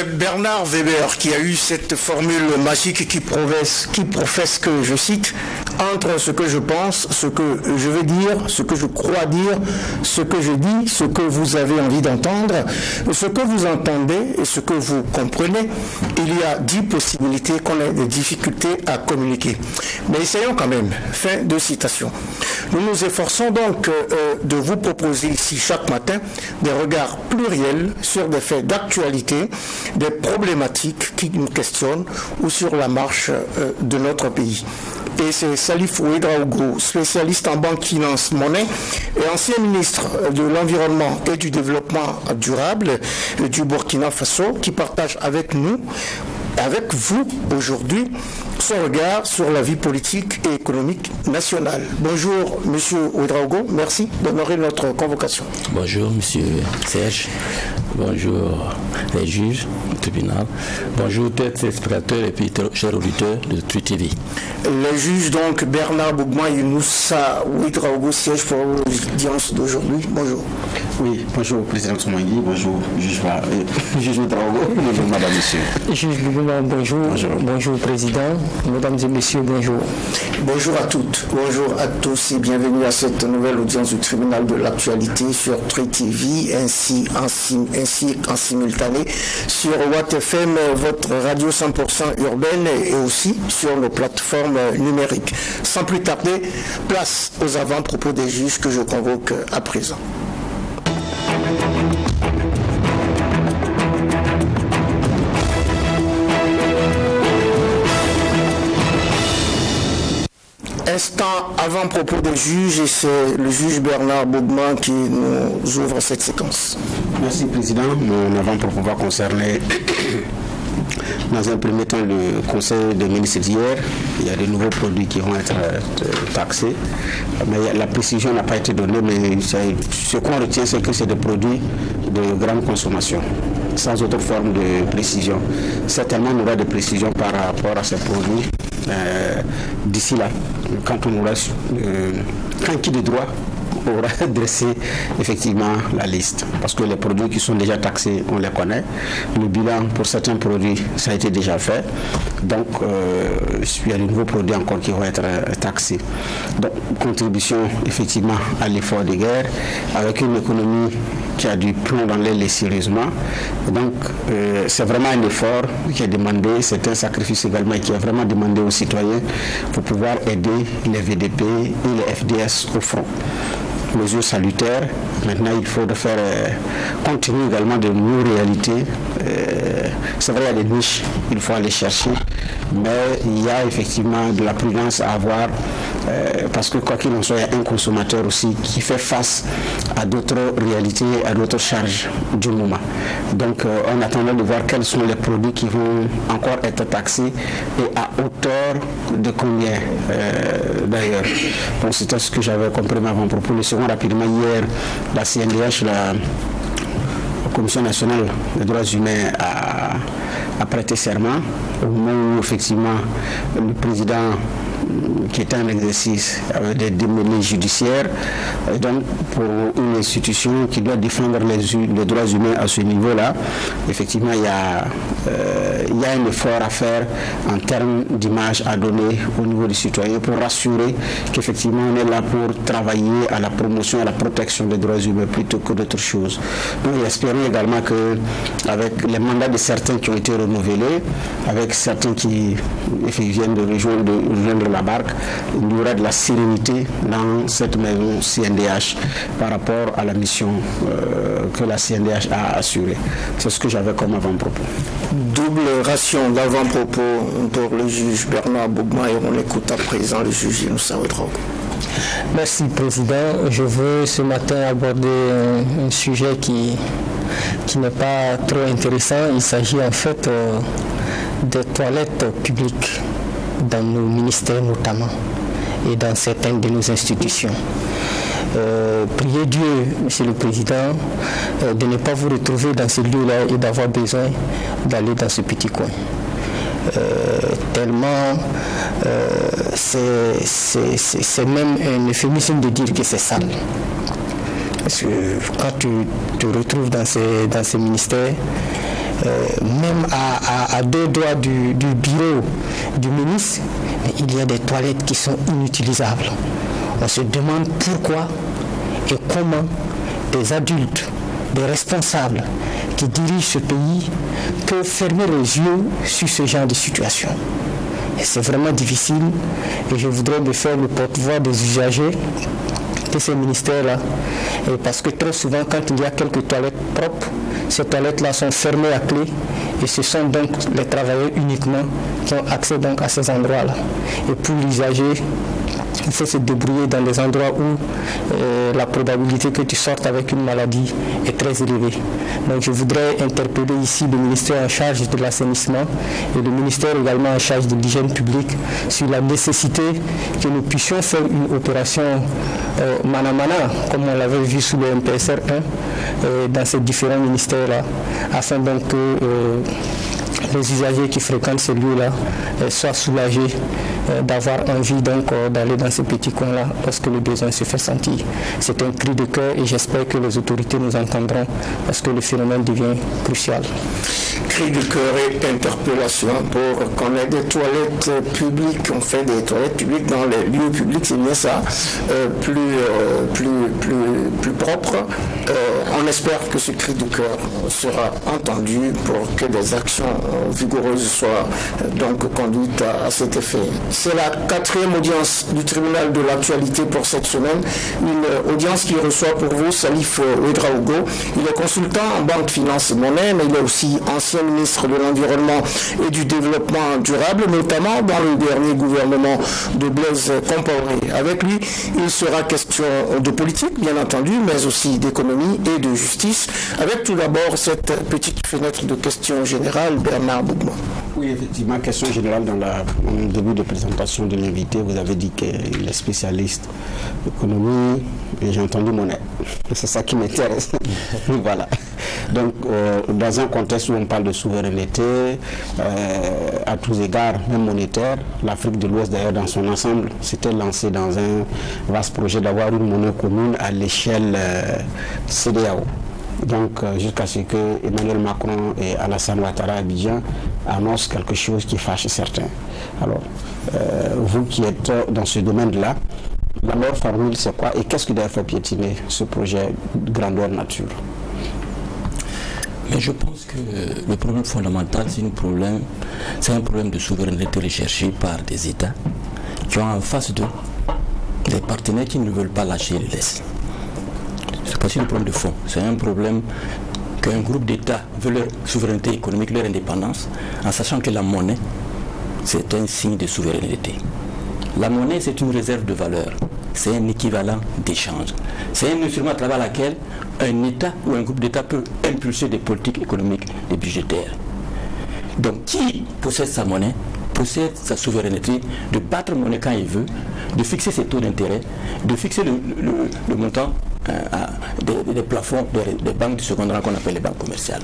C'est Bernard Weber qui a eu cette formule magique qui professe que, je cite, entre ce que je pense, ce que je veux dire, ce que je crois dire, ce que je dis, ce que vous avez envie d'entendre, ce que vous entendez et ce que vous comprenez, il y a 10 possibilités qu'on ait des difficultés à communiquer. Mais essayons quand même. Fin de citation. Nous nous efforçons donc de vous proposer ici chaque matin des regards pluriels sur des faits d'actualité, des problématiques qui nous questionnent ou sur la marche de notre pays. Et c'est Salif Ouedraogo, spécialiste en banque, finance, monnaie et ancien ministre de l'Environnement et du Développement durable du Burkina Faso, qui partage avec nous, avec vous aujourd'hui, son regard sur la vie politique et économique nationale. Bonjour, Monsieur Ouedraogo, merci d'honorer notre convocation. Bonjour, Monsieur Serge. Bonjour, les juges du tribunal. Bonjour, téléspectateurs et puis chers auditeurs de Truth TV. Les juges, donc, Bernard Bougma et Moussa Ouedraogo, siège pour l'audience d'aujourd'hui. Bonjour. Oui, bonjour, Président Soumangui. Bonjour, juge Ouedraogo. Bonjour, Madame, Monsieur. Juge Bougma, bonjour. Bonjour, Président. Mesdames et Messieurs, bonjour. Bonjour à toutes, bonjour à tous et bienvenue à cette nouvelle audience du tribunal de l'actualité sur Truth TV, ainsi qu'en simultané sur Watt FM, votre radio 100% urbaine et aussi sur nos plateformes numériques. Sans plus tarder, place aux avant-propos des juges que je convoque à présent. Instant avant-propos des juges et c'est le juge Bernard Bougma qui nous ouvre cette séquence. Merci, Président. Mon avant-propos va concerner dans un premier temps le Conseil des ministres d'hier. Il y a de nouveaux produits qui vont être taxés. Mais la précision n'a pas été donnée, mais ce qu'on retient, c'est que c'est des produits de grande consommation, sans autre forme de précision. Certainement, on aura des précisions par rapport à ces produits d'ici là, quand on aura qui de droit aura dressé effectivement la liste, parce que les produits qui sont déjà taxés, on les connaît. Le bilan pour certains produits, ça a été déjà fait. Donc, il y a de nouveaux produits encore qui vont être taxés. Donc, contribution effectivement à l'effort de guerre, avec une économie qui a du plomb dans l'aile sérieusement. Donc, c'est vraiment un effort qui est demandé, c'est un sacrifice également qui est vraiment demandé aux citoyens pour pouvoir aider les VDP et les FDS au front. Mesures salutaires. Maintenant, il faut faire compte tenu également de nos réalités. C'est vrai, il y a des niches, il faut aller chercher, mais il y a effectivement de la prudence à avoir, parce que quoi qu'il en soit, il y a un consommateur aussi qui fait face à d'autres réalités, à d'autres charges du moment. Donc, on attendait de voir quels sont les produits qui vont encore être taxés et à hauteur de combien d'ailleurs. Donc, c'était ce que j'avais compris avant-propos. Le second, rapidement, hier, la CNDH, la Commission nationale des droits humains, a prêté serment au moment où effectivement le président qui était en exercice avec des démêlés judiciaires, donc pour une institution qui doit défendre les droits humains à ce niveau-là, effectivement il y a un effort à faire en termes d'image à donner au niveau des citoyens pour rassurer qu'effectivement on est là pour travailler à la promotion, à la protection des droits humains plutôt que d'autres choses. Donc espérons également que avec les mandats de certains qui ont été renouvelés, avec certains qui viennent de rejoindre la barque, il y aura de la sérénité dans cette maison CNDH par rapport à la mission que la CNDH a assurée. C'est ce que j'avais comme avant-propos. Double ration d'avant-propos pour le juge Bernard Bougma et on écoute à présent le juge Moussa Ouedraogo. Merci, Président. Je veux ce matin aborder un sujet qui n'est pas trop intéressant. Il s'agit en fait des toilettes publiques dans nos ministères notamment et dans certaines de nos institutions. Priez Dieu, Monsieur le Président, de ne pas vous retrouver dans ce lieu-là et d'avoir besoin d'aller dans ce petit coin. Tellement c'est même un euphémisme de dire que c'est sale. Parce que quand tu te retrouves dans ces ministères, même à 2 doigts du bureau du ministre, il y a des toilettes qui sont inutilisables. On se demande pourquoi et comment des adultes, des responsables qui dirigent ce pays peuvent fermer les yeux sur ce genre de situation. Et c'est vraiment difficile et je voudrais me faire le porte-voix des usagers de ces ministères-là. Et parce que très souvent, quand il y a quelques toilettes propres, ces toilettes-là sont fermées à clé et ce sont donc les travailleurs uniquement qui ont accès donc à ces endroits-là. Et pour l'usager, il faut se débrouiller dans des endroits où la probabilité que tu sortes avec une maladie est très élevée. Donc je voudrais interpeller ici le ministère en charge de l'assainissement et le ministère également en charge de l'hygiène publique sur la nécessité que nous puissions faire une opération mana-mana, comme on l'avait vu sous le MPSR 1, dans ces différents ministères-là, afin donc que les usagers qui fréquentent ces lieux-là soient soulagés d'avoir envie donc d'aller dans ces petits coins-là lorsque le besoin se fait sentir. C'est un cri de cœur et j'espère que les autorités nous entendront parce que le phénomène devient crucial. Cri de cœur et interpellation pour qu'on ait des toilettes publiques, on fait des toilettes publiques dans les lieux publics, c'est bien ça, plus propre. On espère que ce cri de cœur sera entendu pour que des actions vigoureuses soient donc conduites à cet effet. C'est la 4e audience du tribunal de l'actualité pour cette semaine, une audience qui reçoit pour vous Salif Ouedraogo. Il est consultant en banque, finance et monnaie, mais il est aussi ancien ministre de l'Environnement et du Développement durable, notamment dans le dernier gouvernement de Blaise Compaoré. Avec lui, il sera question de politique, bien entendu, mais aussi d'économie et de justice, avec tout d'abord cette petite fenêtre de questions générales, Bernard Bougman. Oui, effectivement, question générale dans le début de présentation de l'invité, vous avez dit qu'il est spécialiste d'économie et j'ai entendu monnaie. C'est ça qui m'intéresse. Voilà. Donc, dans un contexte où on parle de souveraineté, à tous égards, même monétaire, l'Afrique de l'Ouest d'ailleurs dans son ensemble s'était lancée dans un vaste projet d'avoir une monnaie commune à l'échelle CEDEAO. Donc, jusqu'à ce que Emmanuel Macron et Alassane Ouattara à Abidjan annoncent quelque chose qui fâche certains. Alors, vous qui êtes dans ce domaine-là, la meilleure formule c'est quoi et qu'est-ce qui doit faire piétiner ce projet de grandeur nature? Mais je pense que le problème fondamental, c'est un problème de souveraineté recherché par des États qui ont en face d'eux des partenaires qui ne veulent pas lâcher les laisses. C'est pas un problème de fond, c'est un problème qu'un groupe d'États veut leur souveraineté économique, leur indépendance, en sachant que la monnaie, c'est un signe de souveraineté. La monnaie, c'est une réserve de valeur, c'est un équivalent d'échange. C'est un instrument à travers lequel un État ou un groupe d'États peut impulser des politiques économiques et budgétaires. Donc, qui possède sa monnaie possède sa souveraineté de battre monnaie quand il veut, de fixer ses taux d'intérêt, de fixer le montant des plafonds des banques du second rang qu'on appelle les banques commerciales.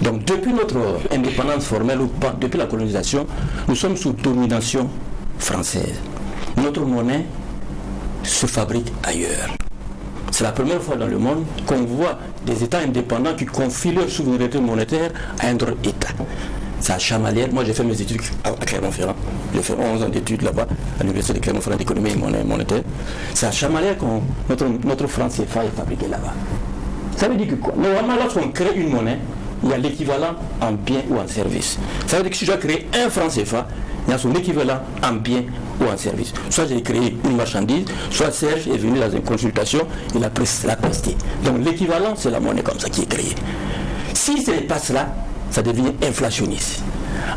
Donc depuis notre indépendance formelle ou pas, depuis la colonisation, nous sommes sous domination française. Notre monnaie se fabrique ailleurs. C'est la première fois dans le monde qu'on voit des États indépendants qui confient leur souveraineté monétaire à un autre État. C'est à Chamalières. Moi, j'ai fait mes études à Clermont-Ferrand. J'ai fait 11 ans d'études là-bas, à l'université de Clermont-Ferrand d'économie et monétaire. C'est à Chamalières que notre franc CFA est fabriqué là-bas. Ça veut dire que quoi? Normalement, lorsqu'on crée une monnaie, il y a l'équivalent en bien ou en service. Ça veut dire que si je dois créer un franc CFA, il y a son équivalent en bien ou en service. Soit j'ai créé une marchandise, soit Serge est venu dans une consultation, il a presté. Donc l'équivalent, c'est la monnaie comme ça qui est créée. Si ce n'est pas cela, ça devient inflationniste.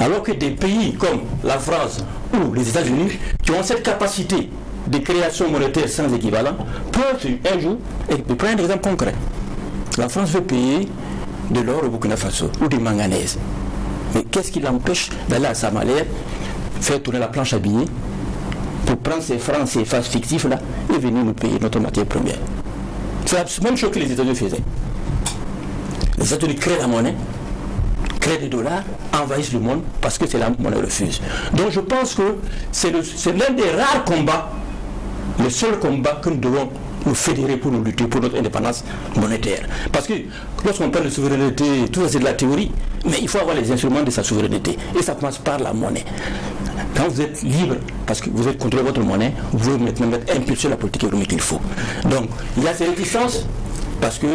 Alors que des pays comme la France ou les États-Unis, qui ont cette capacité de création monétaire sans équivalent, peuvent un jour, et prendre un exemple concret. La France veut payer de l'or au Burkina Faso ou du manganèse. Mais qu'est-ce qui l'empêche d'aller à Chamalières, faire tourner la planche à billets pour prendre ces francs, ces phases fictifs là et venir nous payer notre matière première? C'est la même chose que les États-Unis faisaient. Les États-Unis créent la monnaie, créent des dollars, envahissent le monde parce que c'est la monnaie refuse. Donc je pense que c'est l'un des rares combats, le seul combat que nous devons nous fédérer pour nous lutter pour notre indépendance monétaire. Parce que lorsqu'on parle de souveraineté, tout ça c'est de la théorie, mais il faut avoir les instruments de sa souveraineté. Et ça commence par la monnaie. Quand vous êtes libre, parce que vous êtes contre votre monnaie, vous pouvez maintenant impulser la politique économique qu'il faut. Donc, il y a ces réticences, parce que,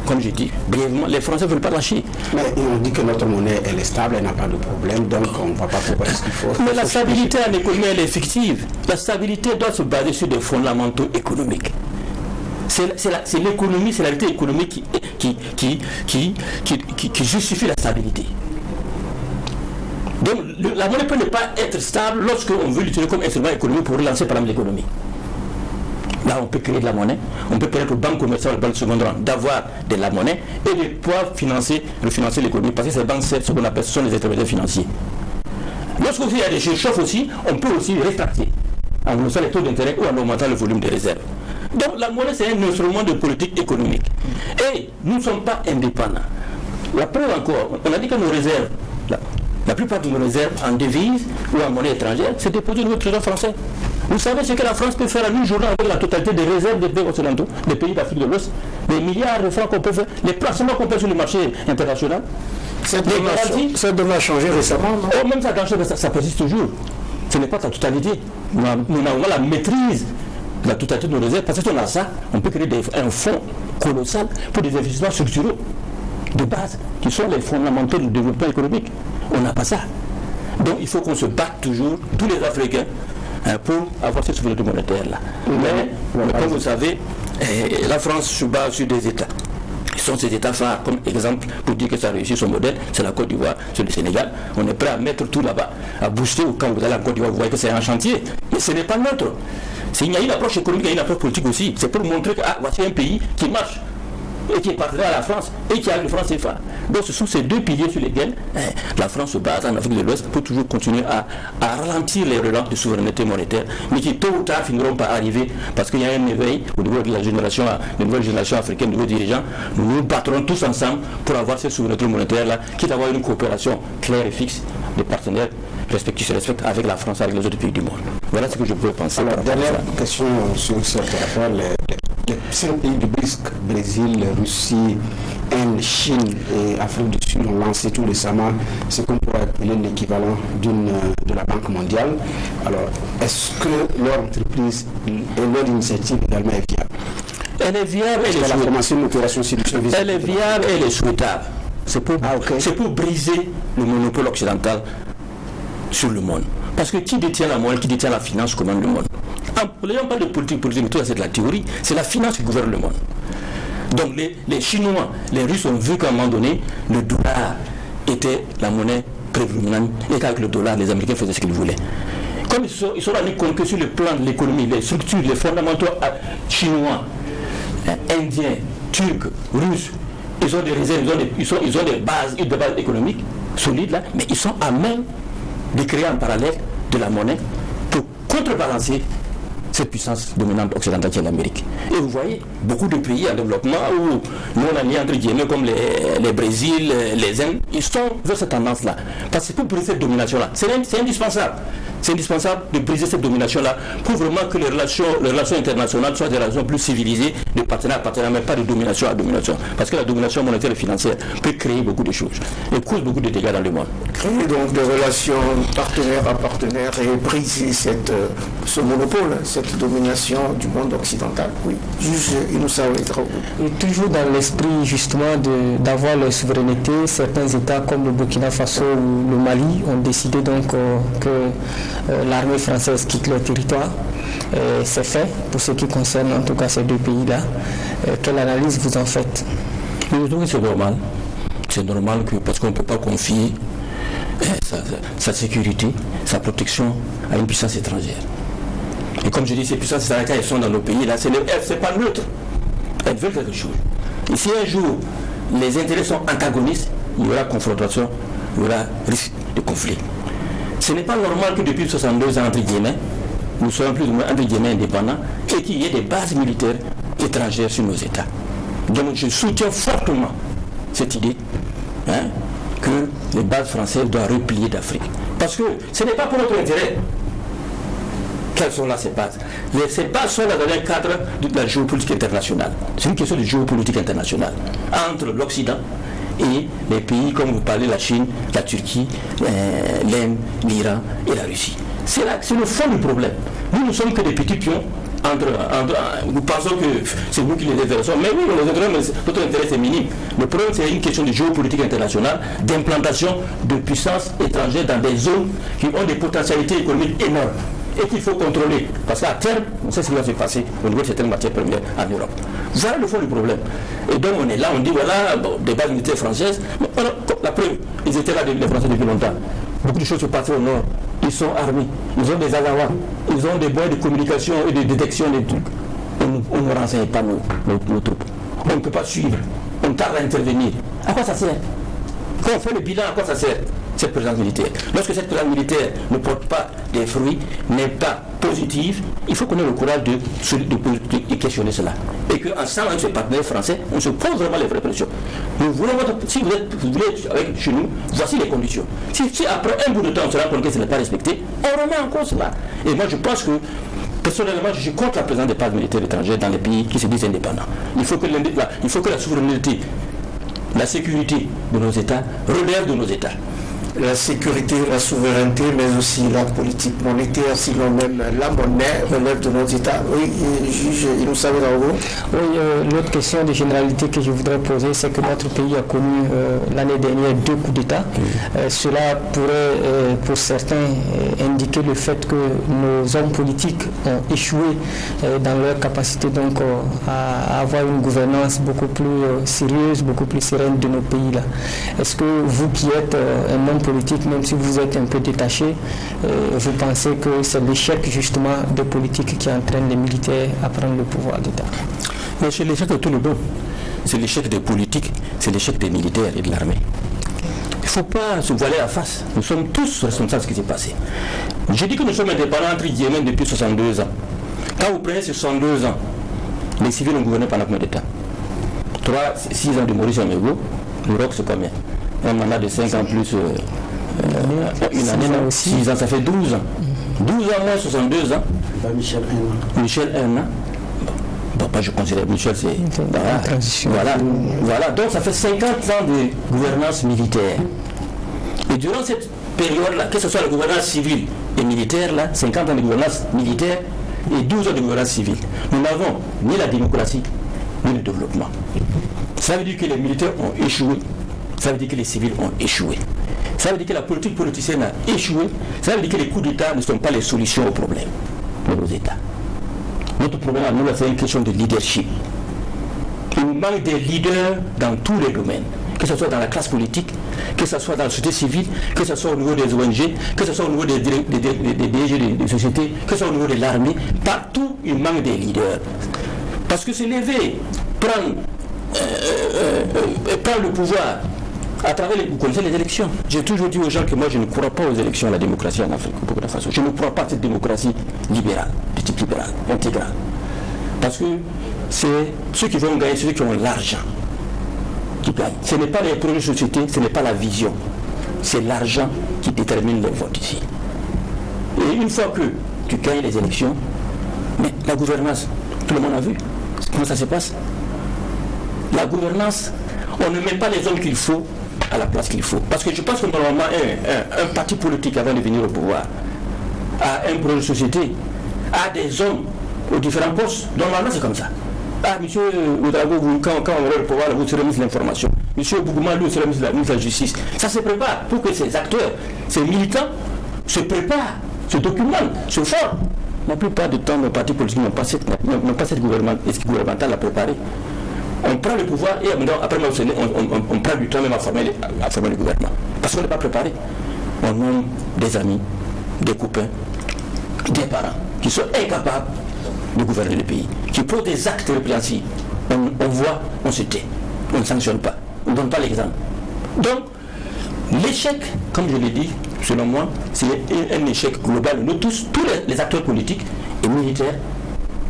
comme j'ai dit, brièvement, les Français ne veulent pas lâcher. Mais on dit que notre monnaie, elle est stable, elle n'a pas de problème, donc on ne voit pas pourquoi est-ce qu'il faut... Mais la stabilité en économie, elle est fictive. La stabilité doit se baser sur des fondamentaux économiques. C'est l'économie, c'est la réalité économique qui justifie la stabilité. Donc la monnaie peut ne pas être stable lorsqu'on veut l'utiliser comme instrument économique pour relancer par exemple l'économie. Là, on peut créer de la monnaie, on peut permettre aux banques commerciales, aux banques de second rang d'avoir de la monnaie et de pouvoir refinancer l'économie, parce que ces banques, ce qu'on appelle, ce sont les intermédiaires financiers. Lorsqu'il y a des surchauffe aussi, on peut aussi rétracter en augmentant les taux d'intérêt ou en augmentant le volume des réserves. Donc la monnaie, c'est un instrument de politique économique. Et nous ne sommes pas indépendants. La preuve encore, on a dit que nos réserves, la plupart de nos réserves en devises ou en monnaie étrangère, c'est déposé au niveau du trésor français. Vous savez ce que la France peut faire à une journée avec la totalité des réserves des pays occidentaux, des pays d'Afrique de l'Ouest, des milliards de francs qu'on peut faire, les placements qu'on peut sur le marché international. Ça doit changer récemment, non? Oh, même ça persiste toujours. Ce n'est pas la totalité. Nous avons la maîtrise de la totalité de nos réserves, parce que si on a ça, on peut créer un fonds colossal pour des investissements structuraux de base, qui sont les fondamentaux du développement économique. On n'a pas ça. Donc il faut qu'on se batte toujours, tous les Africains, pour avoir cette souveraineté monétaire-là. Mais comme vous savez, la France se base sur des États. Ce sont ces États phares, comme exemple, pour dire que ça réussit son modèle, c'est la Côte d'Ivoire, c'est le Sénégal. On est prêt à mettre tout là-bas, à booster, ou quand vous allez en Côte d'Ivoire, vous voyez que c'est un chantier. Mais ce n'est pas neutre. Il y a une approche économique, il y a une approche politique aussi. C'est pour montrer que voici un pays qui marche, et qui est partenaire à la France, et qui a le franc CFA. Donc ce sont ces deux piliers sur lesquels la France se base en Afrique de l'Ouest pour toujours continuer à ralentir les relents de souveraineté monétaire, mais qui tôt ou tard finiront par arriver, parce qu'il y a un éveil au niveau de la nouvelle génération africaine, de nos dirigeants. Nous nous battrons tous ensemble pour avoir cette souveraineté monétaire-là, quitte à avoir une coopération claire et fixe des partenaires respectifs se respectent avec la France, avec les autres pays du monde. Voilà ce que je peux penser. Alors, dernière question sur cette affaire. Les 5 pays du BRICS, Brésil, Russie, Inde, Chine et Afrique du Sud ont lancé tout récemment ce qu'on pourrait appeler l'équivalent de la Banque mondiale. Alors, est-ce que leur entreprise et leur initiative également est viable? Elle est viable et elle est viable et elle est souhaitable. C'est pour briser le monopole occidental sur le monde. Parce que qui détient la monnaie, qui détient la finance commande le monde. Les gens parlent de politique, mais tout ça c'est de la théorie. C'est la finance qui gouverne le monde. Donc les Chinois, les Russes ont vu qu'à un moment donné, le dollar était la monnaie prédominante et qu'avec le dollar, les Américains faisaient ce qu'ils voulaient. Comme ils sont rendus compte que sur le plan de l'économie, les structures, les fondamentaux chinois, indiens, turcs, russes, ils ont des réserves, ils ont des bases économiques solides là, mais ils sont à même de créer en parallèle de la monnaie pour contrebalancer cette puissance dominante occidentale qui est l'Amérique. Et vous voyez, beaucoup de pays en développement où nous on a mis entre guillemets comme les Brésil, les Indes, ils sont vers cette tendance-là. Parce que pour briser cette domination-là, c'est indispensable. C'est indispensable de briser cette domination-là pour vraiment que les relations internationales soient des relations plus civilisées, de partenaire à partenaire, mais pas de domination à domination. Parce que la domination monétaire et financière peut créer beaucoup de choses et cause beaucoup de dégâts dans le monde. Créer donc des relations partenaire à partenaire et briser ce monopole, cette domination du monde occidental. Oui, juste toujours dans l'esprit justement d'avoir leur souveraineté, certains États comme le Burkina Faso ou le Mali ont décidé donc que l'armée française quitte leur territoire. C'est fait pour ce qui concerne en tout cas ces deux pays-là. Quelle analyse vous en faites? Je trouve que c'est normal. C'est normal parce qu'on ne peut pas confier sa sécurité, sa protection à une puissance étrangère. Et comme je dis, ces puissances étrangères, elles sont dans nos pays, là, c'est pas neutre. Elles veulent quelque chose. Et si un jour les intérêts sont antagonistes, il y aura confrontation, il y aura risque de conflit. Ce n'est pas normal que depuis 62 ans, entre guillemets, nous soyons plus ou moins entre guillemets indépendants et qu'il y ait des bases militaires étrangères sur nos États. Donc je soutiens fortement cette idée que les bases françaises doivent replier d'Afrique. Parce que ce n'est pas pour notre intérêt. Quelles sont là ces bases? Ces bases sont là dans le cadre de la géopolitique internationale. C'est une question de géopolitique internationale entre l'Occident et les pays comme vous parlez, la Chine, la Turquie, l'Inde, l'Iran et la Russie. C'est le fond du problème. Nous ne sommes que des petits pions. Nous pensons que c'est nous qui les intéressons, mais oui, notre intérêt c'est minime. Le problème c'est une question de géopolitique internationale, d'implantation de puissances étrangères dans des zones qui ont des potentialités économiques énormes et qu'il faut contrôler. Parce qu'à terme, on sait ce qui va se passer au niveau de certaines matières premières en Europe. Voilà le fond du problème. Et donc on est là, on dit voilà, des bases militaires françaises, mais la preuve, ils étaient là les Français depuis longtemps. Beaucoup de choses se passaient au nord. Ils sont armés, ils ont des agawas, ils ont des moyens de communication et de détection des trucs. On ne renseigne pas nos troupes. On ne peut pas suivre. On tarde à intervenir. À quoi ça sert? Quand on fait le bilan, à quoi ça sert cette présence militaire? Lorsque cette présence militaire ne porte pas des fruits, n'est pas positive, il faut qu'on ait le courage de questionner cela. Et qu'ensemble avec ses partenaires français, on se pose vraiment les vraies questions. Nous voulons si vous voulez être avec chez nous, voici les conditions. Si après un bout de temps on se rend compte que ce n'est pas respecté, on remet en cause cela. Et moi je pense que personnellement, je suis contre la présence des bases militaires étrangères dans les pays qui se disent indépendants. Il faut que la souveraineté, la sécurité de nos États relève de nos États. La sécurité, la souveraineté, mais aussi la politique monétaire, sinon même la monnaie relève de nos États. Oui, juge Inoussa Ouedraogo. Oui, l'autre question de généralité que je voudrais poser, c'est que notre pays a connu l'année dernière 2 coups d'État. Cela pourrait, pour certains, indiquer le fait que nos hommes politiques ont échoué dans leur capacité donc à avoir une gouvernance beaucoup plus sérieuse, beaucoup plus sereine de nos pays là. Est-ce que vous qui êtes un homme politique, même si vous êtes un peu détaché, vous pensez que c'est l'échec justement de politique qui entraîne les militaires à prendre le pouvoir d'État? Mais c'est l'échec de tout le monde. C'est l'échec des politiques, c'est l'échec des militaires et de l'armée. Il ne faut pas se voiler la face. Nous sommes tous responsables de ce qui s'est passé. J'ai dit que nous sommes indépendants entre Yémen depuis 62 ans. Quand vous prenez ces 62 ans, les civils ont gouverné pendant combien de temps? 6 ans de Maurice Omégo, le ROC c'est combien? Un mandat de 5 ans plus une année, 6 ans, ça fait 12 ans. 12 ans moins 62 ans. Michel 1 an. Bon, pas je considère Michel, c'est. Voilà. Donc ça fait 50 ans de gouvernance militaire. Et durant cette période-là, que ce soit la gouvernance civile et militaire, là, 50 ans de gouvernance militaire et 12 ans de gouvernance civile, nous n'avons ni la démocratie, ni le développement. Ça veut dire que les militaires ont échoué. Ça veut dire que les civils ont échoué. Ça veut dire que la politique politicienne a échoué. Ça veut dire que les coups d'État ne sont pas les solutions aux problèmes de nos États. Notre problème à nous, c'est une question de leadership. Il nous manque des leaders dans tous les domaines, que ce soit dans la classe politique, que ce soit dans la société civile, que ce soit au niveau des ONG, que ce soit au niveau des DG des sociétés, que ce soit au niveau de l'armée. Partout, il manque des leaders. Parce que se lever, prendre le pouvoir à travers vous connaissez les élections. J'ai toujours dit aux gens que moi je ne crois pas aux élections à la démocratie en Afrique, au Burkina Faso. Je ne crois pas à cette démocratie libérale, de type libéral, intégrale. Parce que c'est ceux qui vont gagner, ceux qui ont l'argent qui gagnent. Ce n'est pas les projets de société, ce n'est pas la vision. C'est l'argent qui détermine les votes ici. Et une fois que tu gagnes les élections, mais la gouvernance, tout le monde a vu comment ça se passe. La gouvernance, on ne met pas les hommes qu'il faut à la place qu'il faut. Parce que je pense que normalement, un parti politique avant de venir au pouvoir a un projet de société, a des hommes aux différents postes. Normalement, c'est comme ça. Ah, monsieur Ouedraogo, quand on aura le pouvoir, vous serez mis l'information. Monsieur Bougouma, lui, sera mis la justice. Ça se prépare pour que ces acteurs, ces militants, se préparent, se documentent, se forment. La plupart du temps, nos partis politiques n'ont pas cette gouvernementale à préparer. On prend le pouvoir et après on prend du temps même à former le gouvernement. Parce qu'on n'est pas préparé. On nomme des amis, des copains, des parents qui sont incapables de gouverner le pays, qui posent des actes répréhensibles. On voit, on se tait, on ne sanctionne pas, on ne donne pas l'exemple. Donc, l'échec, comme je l'ai dit, selon moi, c'est un échec global. Nous tous les acteurs politiques et militaires,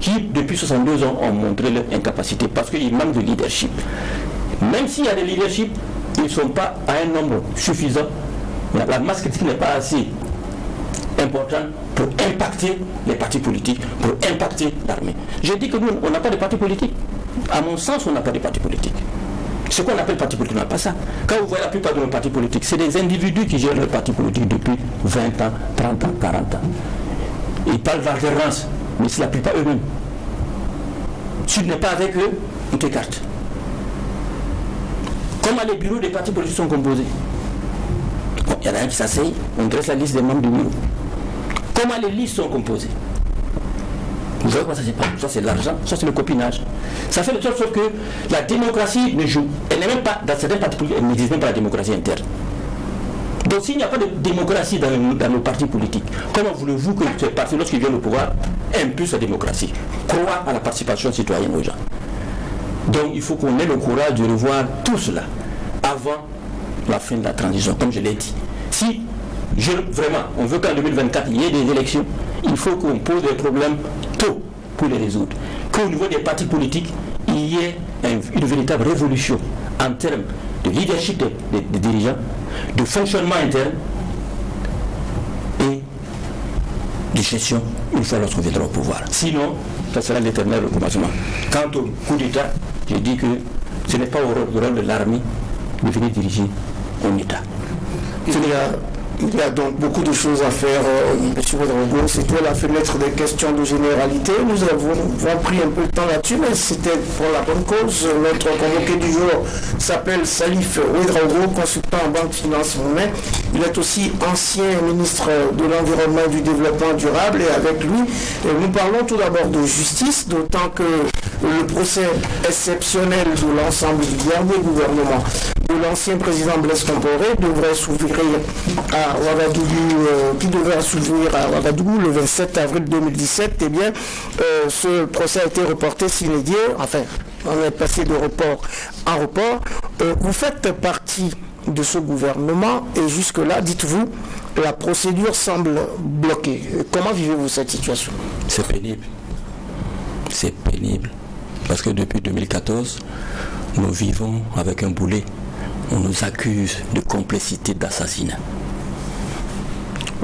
qui depuis 62 ans ont montré leur incapacité parce qu'il manque de leadership. Même s'il y a des leadership, ils ne sont pas à un nombre suffisant. La masse critique n'est pas assez important pour impacter les partis politiques, pour impacter l'armée. Je dis que nous, on n'a pas de parti politique. À mon sens, on n'a pas de parti politique. Ce qu'on appelle parti politique, on n'a pas ça. Quand vous voyez la plupart de nos partis politiques, c'est des individus qui gèrent leur parti politique depuis 20 ans, 30 ans, 40 ans. Ils parlent d'alternance, mais c'est la plupart eux-mêmes. Si tu n'es pas avec eux, on t'écarte. Comment les bureaux des partis politiques sont composés? Bon, il y en a un qui s'asseye, on dresse la liste des membres du bureau. Comment les listes sont composées? Vous voyez quoi ça c'est pas? Ça c'est l'argent, ça c'est le copinage. Ça fait de telle sorte que la démocratie ne joue. Elle n'est même pas, dans certains partis politiques, elle n'existe même pas la démocratie interne. Donc s'il n'y a pas de démocratie dans nos partis politiques, comment voulez-vous que ces partis, lorsqu'ils viennent au pouvoir, impulsent la démocratie, croient à la participation citoyenne aux gens? Donc il faut qu'on ait le courage de revoir tout cela avant la fin de la transition, comme je l'ai dit. Si vraiment on veut qu'en 2024 il y ait des élections, il faut qu'on pose des problèmes tôt pour les résoudre. Qu'au niveau des partis politiques, il y ait une véritable révolution en termes de leadership des dirigeants, de fonctionnement interne et de gestion une fois lorsqu'on viendra au pouvoir. Sinon, ça sera l'éternel recommencement. Quant au coup d'État, je dis que ce n'est pas au rôle de l'armée de venir diriger un État. Il y a donc beaucoup de choses à faire, M. Ouédraogo. C'était la fenêtre des questions de généralité. Nous avons pris un peu de temps là-dessus, mais c'était pour la bonne cause. Notre convoqué du jour s'appelle Salif Ouédraogo, consultant en banque finance monnaie. Il est aussi ancien ministre de l'Environnement et du Développement durable. Et avec lui, nous parlons tout d'abord de justice, d'autant que le procès exceptionnel de l'ensemble du dernier gouvernement de l'ancien président Blaise Compaoré devrait s'ouvrir à Ouagadougou, qui devrait s'ouvrir à Ouagadougou le 27 avril 2017. Eh bien, ce procès a été reporté sine die. Enfin, on est passé de report en report. Vous faites partie de ce gouvernement et jusque-là, dites-vous, la procédure semble bloquée. Comment vivez-vous cette situation? C'est pénible. C'est pénible. Parce que depuis 2014, nous vivons avec un boulet. On nous accuse de complicité d'assassinat.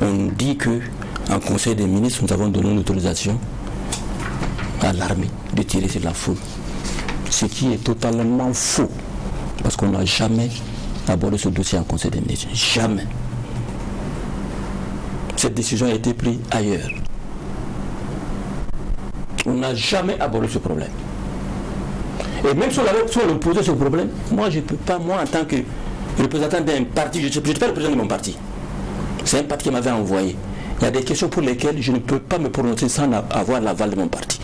On dit que en Conseil des ministres, nous avons donné une autorisation à l'armée de tirer sur la foule. Ce qui est totalement faux. Parce qu'on n'a jamais abordé ce dossier en Conseil des ministres. Jamais. Cette décision a été prise ailleurs. On n'a jamais abordé ce problème. Et même si on posait ce problème, moi je ne peux pas, moi en tant que représentant d'un parti, je ne suis pas le président de mon parti. C'est un parti qui m'avait envoyé. Il y a des questions pour lesquelles je ne peux pas me prononcer sans avoir l'aval de mon parti.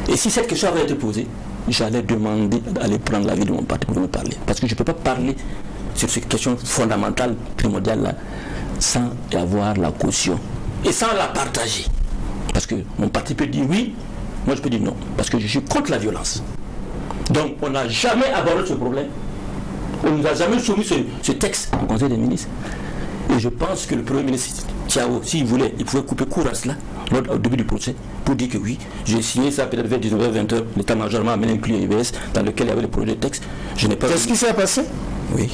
Et si cette question avait été posée, j'allais demander d'aller prendre l'avis de mon parti pour me parler. Parce que je ne peux pas parler sur ces questions fondamentales, primordiales là, sans avoir la caution. Et sans la partager. Parce que mon parti peut dire oui, moi je peux dire non. Parce que je suis contre la violence. Donc on n'a jamais abordé ce problème. On ne nous a jamais soumis ce texte au Conseil des ministres. Et je pense que le Premier ministre Tiao, s'il voulait, il pouvait couper court à cela au début du procès pour dire que oui, j'ai signé ça peut-être vers 19h-20h, l'état-major m'a amené un client IBS dans lequel il y avait le projet de texte. Je n'ai pas. Qu'est-ce qui s'est passé? Oui.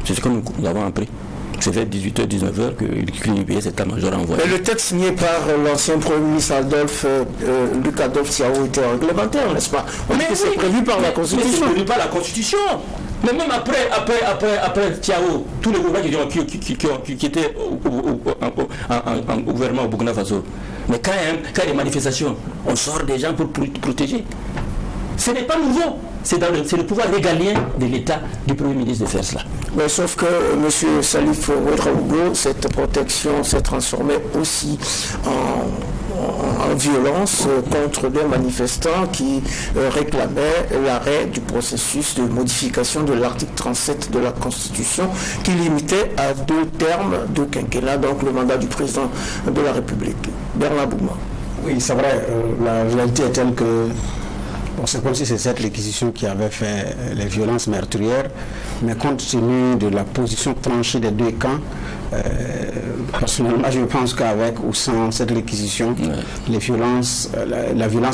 C'est ce que nous avons appris. C'est vers 18h, 19h que le client IBS état-major a envoyé. Mais le texte signé par l'ancien Premier ministre Luc Adolphe Tiao était réglementaire, n'est-ce pas? Mais c'est prévu par la Constitution. Mais c'est prévu par la Constitution. Mais même après Tiao, tous les gouvernements qui étaient en gouvernement au Burkina Faso, mais quand il y a des manifestations, on sort des gens pour protéger. Ce n'est pas nouveau. C'est le pouvoir régalien de l'État du Premier ministre de faire cela. Mais sauf que M. Salif Ouédraogo, cette protection s'est transformée aussi en violence contre des manifestants qui réclamaient l'arrêt du processus de modification de l'article 37 de la Constitution qui limitait à 2 termes de quinquennat, donc le mandat du président de la République. Bernard Bouma. Oui, c'est vrai, la réalité est telle que c'est comme si c'est cette réquisition qui avait fait les violences meurtrières, mais compte tenu de la position tranchée des deux camps, Personnellement, je pense qu'avec ou sans cette réquisition, la violence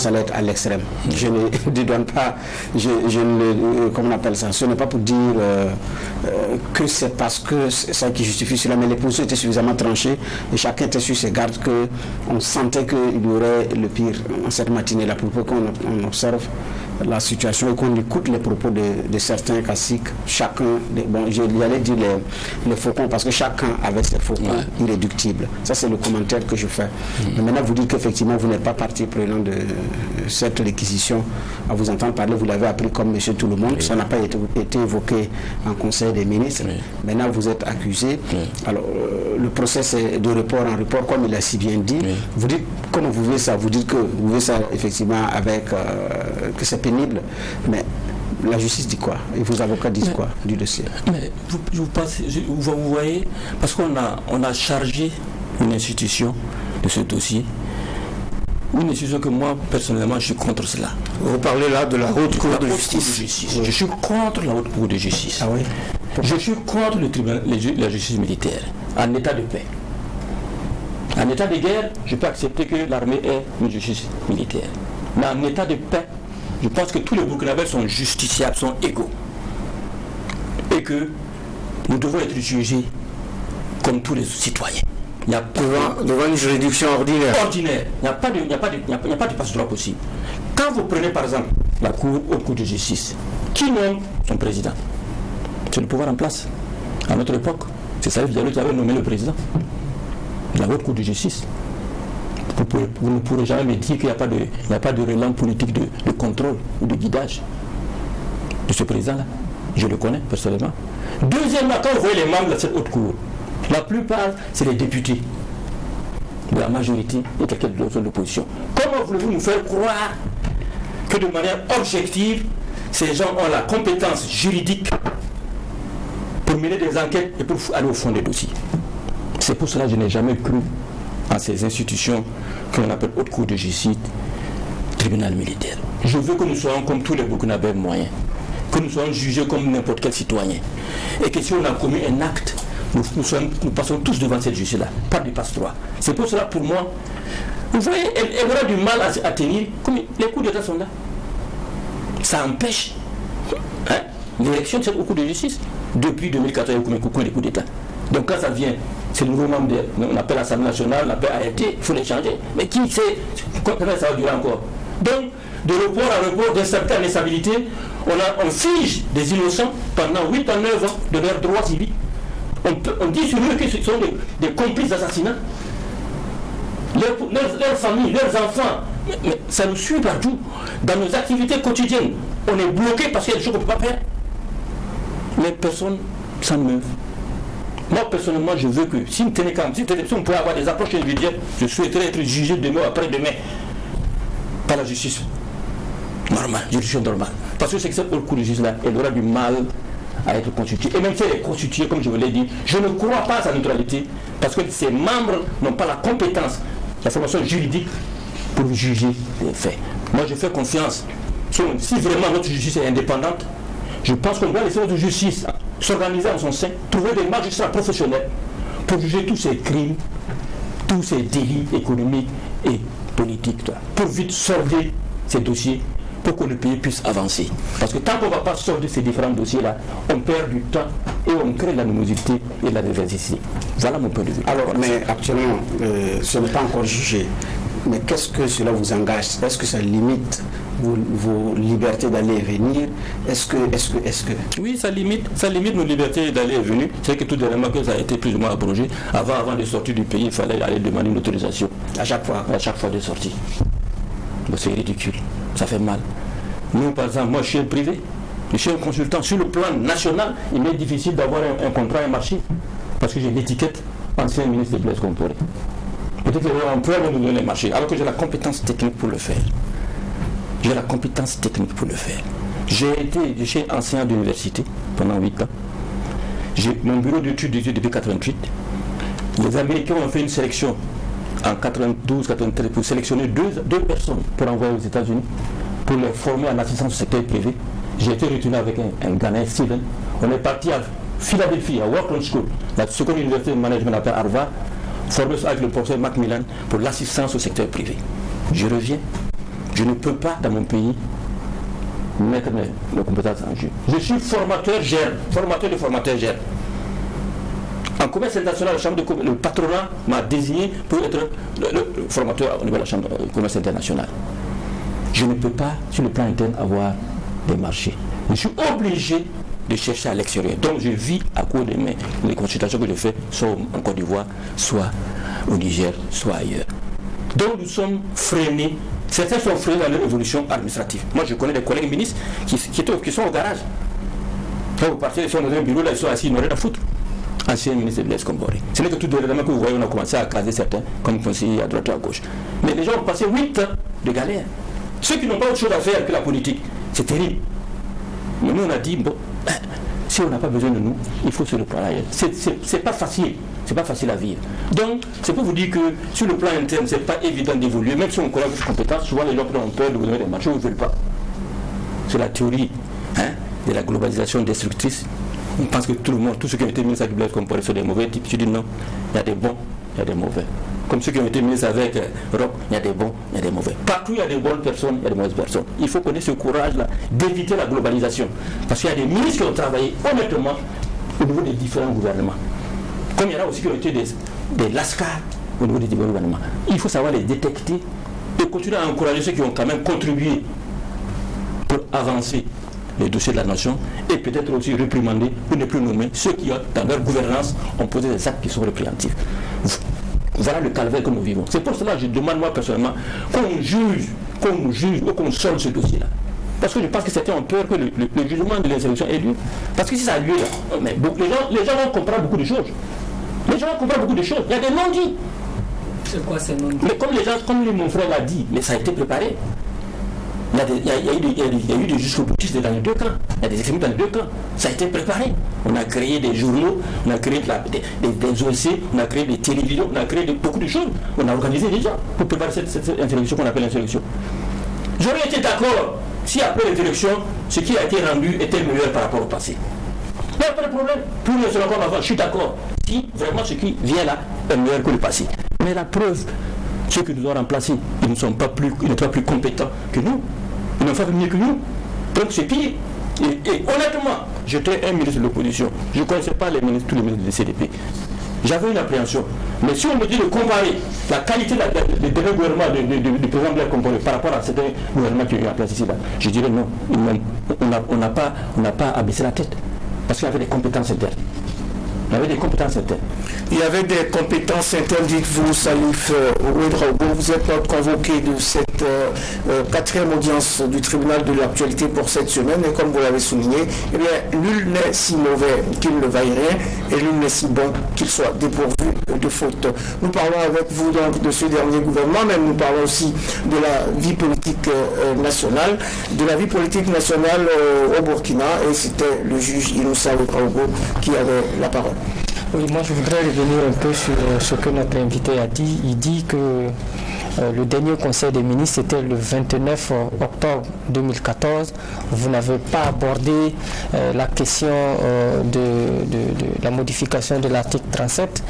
allait être à l'extrême. Je ne dédouane pas, comment on appelle ça, ce n'est pas pour dire que c'est parce que c'est ça qui justifie cela, mais les positions étaient suffisamment tranchées et chacun était sur ses gardes qu'on sentait qu'il y aurait le pire en cette matinée-là, pour peu qu'on observe la situation et qu'on écoute les propos de certains caciques, chacun, j'allais dire les faucons, parce que chacun avait ses faucons irréductibles. Ça, c'est le commentaire que je fais. Mais maintenant, vous dites qu'effectivement, vous n'êtes pas partie prenant de cette réquisition. À vous entendre parler, vous l'avez appris comme monsieur tout le monde. Ça n'a pas été évoqué en Conseil des ministres. Maintenant, vous êtes accusé. Alors, le procès, c'est de report en report, comme il a si bien dit. Vous dites, comment vous voyez ça? Vous dites que vous voyez ça, effectivement, avec que c'est pénible, mais la justice dit quoi? Et vos avocats disent quoi du dossier? Mais vous voyez, parce qu'on a chargé une institution de ce dossier, une institution que moi, personnellement, je suis contre cela. Vous parlez là de la Haute Cour de justice. Je suis contre la Haute Cour de justice. Ah oui? Je suis contre le tribunal, la justice militaire, en état de paix. En état de guerre, je peux accepter que l'armée ait une justice militaire. Mais en état de paix, je pense que tous les Burkinabés sont justiciables, sont égaux. Et que nous devons être jugés comme tous les citoyens. Il y a devant une juridiction ordinaire. Il n'y a pas de passe-droit possible. Quand vous prenez par exemple la Haute Cour de justice, qui nomme son président? C'est le pouvoir en place. À notre époque, c'est Salif Diallo qui avait nommé le président de la Haute Cour de justice. Vous ne pourrez jamais me dire qu'il n'y a pas de relance politique de contrôle ou de guidage de ce président-là. Je le connais personnellement. Deuxièmement, quand vous voyez les membres de cette haute cour, la plupart, c'est les députés de la majorité et quelques autres de l'opposition. Comment voulez-vous nous faire croire que de manière objective, ces gens ont la compétence juridique pour mener des enquêtes et pour aller au fond des dossiers? C'est pour cela que je n'ai jamais cru à ces institutions que l'on appelle haute cour de justice, tribunal militaire. Je veux que nous soyons comme tous les Burkinabés moyens, que nous soyons jugés comme n'importe quel citoyen, et que si on a commis un acte, nous passons tous devant cette justice-là, pas de passe-droit. C'est pour cela, pour moi, vous voyez, elle aura du mal à tenir, comme les coups d'État sont là. Ça empêche l'élection de cette haute cour de justice. Depuis 2014, il y a eu combien de coups d'État? Donc quand ça vient, c'est le nouveau membre, on appelle l'Assemblée nationale, on appelle ART, il faut les changer. Mais qui sait combien ça va durer encore? Donc, de report à report, d'instabilité à instabilité, on fige des innocents pendant 8 à 9 ans de leurs droits civiques. On dit sur eux que ce sont des complices d'assassinat. Leurs familles, leurs enfants, mais ça nous suit partout. Dans nos activités quotidiennes, on est bloqué parce qu'il y a des choses qu'on ne peut pas faire. Mais personne s'en meurt. Moi, personnellement, je veux que, si on pouvait avoir des approches individuelles, je souhaiterais être jugé demain ou après-demain par la justice normale, juridiction normale. Parce que c'est que cette haute cour de justice-là, elle aura du mal à être constituée. Et même si elle est constituée, comme je vous l'ai dit, je ne crois pas à sa neutralité, parce que ses membres n'ont pas la compétence, la formation juridique pour juger les faits. Moi, je fais confiance. Si vraiment notre justice est indépendante, je pense qu'on doit laisser notre justice s'organiser en son sein, trouver des magistrats professionnels pour juger tous ces crimes, tous ces délits économiques et politiques, pour vite solder ces dossiers, pour que le pays puisse avancer. Parce que tant qu'on ne va pas solder ces différents dossiers-là, on perd du temps et on crée de l'animosité et de la diversité. Voilà mon point de vue. Alors, mais actuellement, ce n'est pas encore jugé. Mais qu'est-ce que cela vous engage? Est-ce que ça limite vos libertés d'aller et venir? Est-ce que... Oui, ça limite nos libertés d'aller et venir. C'est que tout dernièrement que ça a été plus ou moins abrogé. Avant de sortir du pays, il fallait aller demander une autorisation. À chaque fois de sortie. Donc c'est ridicule. Ça fait mal. Nous, par exemple, moi je suis un privé. Je suis un consultant. Sur le plan national, il m'est difficile d'avoir un contrat, un marché. Parce que j'ai l'étiquette ancien ministre de Blaise Compaoré. Peut-être qu'on peut nous donner le marché, alors que j'ai la compétence technique pour le faire. Je suis enseignant d'université pendant 8 ans. J'ai mon bureau d'études depuis 1988. Les Américains ont fait une sélection en 92-93 pour sélectionner deux personnes pour envoyer aux États-Unis, pour les former en assistance au secteur privé. J'ai été retenu avec un Ghanéen, Steven. On est parti Philadelphie, à Wharton School, la seconde université de management appelée Harvard, formé avec le professeur Macmillan pour l'assistance au secteur privé. Je reviens. Je ne peux pas, dans mon pays, mettre mes compétences en jeu. Je suis formateur de formateur gère. En commerce international, le patronat m'a désigné pour être le formateur au niveau de la chambre de commerce international. Je ne peux pas, sur le plan interne, avoir des marchés. Je suis obligé de chercher à l'extérieur. Donc je vis à cause de les consultations que je fais, soit en Côte d'Ivoire, soit au Niger, soit ailleurs. Donc nous sommes freinés. Certains sont freinés dans leur évolution administrative. Moi je connais des collègues ministres qui sont au garage. Quand vous partez, ils sont dans un bureau, là ils sont assis, ils n'ont rien à foutre. Ancien ministre de Blaise Compaoré. Ce n'est que tout dernièrement que vous voyez, on a commencé à caser certains comme conseillers à droite ou à gauche. Mais les gens ont passé 8 ans de galère. Ceux qui n'ont pas autre chose à faire que la politique, c'est terrible. Mais nous on a dit, bon, si on n'a pas besoin de nous, il faut se reprendre ailleurs. C'est pas facile. C'est pas facile à vivre. Donc, c'est pour vous dire que sur le plan interne, c'est pas évident d'évoluer. Même si on connaît vos compétences, souvent les gens ont peur de vous donner des marchés, vous ne veulent pas. C'est la théorie de la globalisation destructrice. On pense que tout le monde, tous ceux qui ont été ministres avec Blaise Compaoré sont des mauvais types. Je dis non, il y a des bons, il y a des mauvais. Comme ceux qui ont été ministres avec Roch, il y a des bons, il y a des mauvais. Partout il y a des bonnes personnes, il y a des mauvaises personnes. Il faut connaître ce courage-là d'éviter la globalisation. Parce qu'il y a des ministres qui ont travaillé honnêtement au niveau des différents gouvernements. Comme il y en a aussi qui ont été des lascars au niveau des différents gouvernements. Il faut savoir les détecter et continuer à encourager ceux qui ont quand même contribué pour avancer les dossiers de la nation et peut-être aussi réprimander ou ne plus nommer ceux qui, dans leur gouvernance, ont posé des actes qui sont répréhensibles. Voilà le calvaire que nous vivons. C'est pour cela que je demande moi personnellement qu'on juge ou qu'on solde ce dossier-là. Parce que je pense que certains ont peur que le jugement de l'insurrection ait lieu. Parce que si ça a lieu, mais les gens vont comprendre beaucoup de choses. Les gens vont comprendre beaucoup de choses. Il y a des non-dits. C'est quoi ces non-dits? Mais comme mon frère l'a dit, mais ça a été préparé. Il y a eu des jusqu'au-boutistes dans les deux camps. Il y a des extrémistes dans les deux camps. Ça a été préparé. On a créé des journaux, on a créé des OSC, on a créé des télévisions, on a créé beaucoup de choses. On a organisé des gens pour préparer cette insurrection qu'on appelle l'insurrection. J'aurais été d'accord si après l'insurrection, ce qui a été rendu était meilleur par rapport au passé. Il n'y a pas de problème. Plus nous sommes encore avant, je suis d'accord. Si vraiment ce qui vient là est meilleur que le passé. Mais la preuve, ceux qui nous ont remplacés, ils ne sont pas plus compétents que nous. Ils n'ont pas fait mieux que nous. Donc c'est pire. Et honnêtement, j'étais un ministre de l'opposition. Je ne connaissais pas tous les ministres du CDP. J'avais une appréhension. Mais si on me dit de comparer la qualité des derniers gouvernements du président Blaise Compaoré par rapport à certains gouvernements qui ont eu en place ici, là, je dirais non. On n'a pas à baisser la tête. Parce qu'il y avait des compétences internes. Il y avait des compétences internes. Il y avait des compétences internes, dites-vous, Salif Ouedraogo. Vous êtes notre convoqué de cette 4e audience du tribunal de l'actualité pour cette semaine. Et comme vous l'avez souligné, eh bien, nul n'est si mauvais qu'il ne vaille rien et nul n'est si bon qu'il soit dépourvu de faute. Nous parlons avec vous donc de ce dernier gouvernement, mais nous parlons aussi de la vie politique nationale, au Burkina. Et c'était le juge Inoussa Ouedraogo qui avait la parole. Oui, moi je voudrais revenir un peu sur ce que notre invité a dit. Il dit que le dernier conseil des ministres était le 29 octobre 2014. Vous n'avez pas abordé la question de la modification de l'article 37.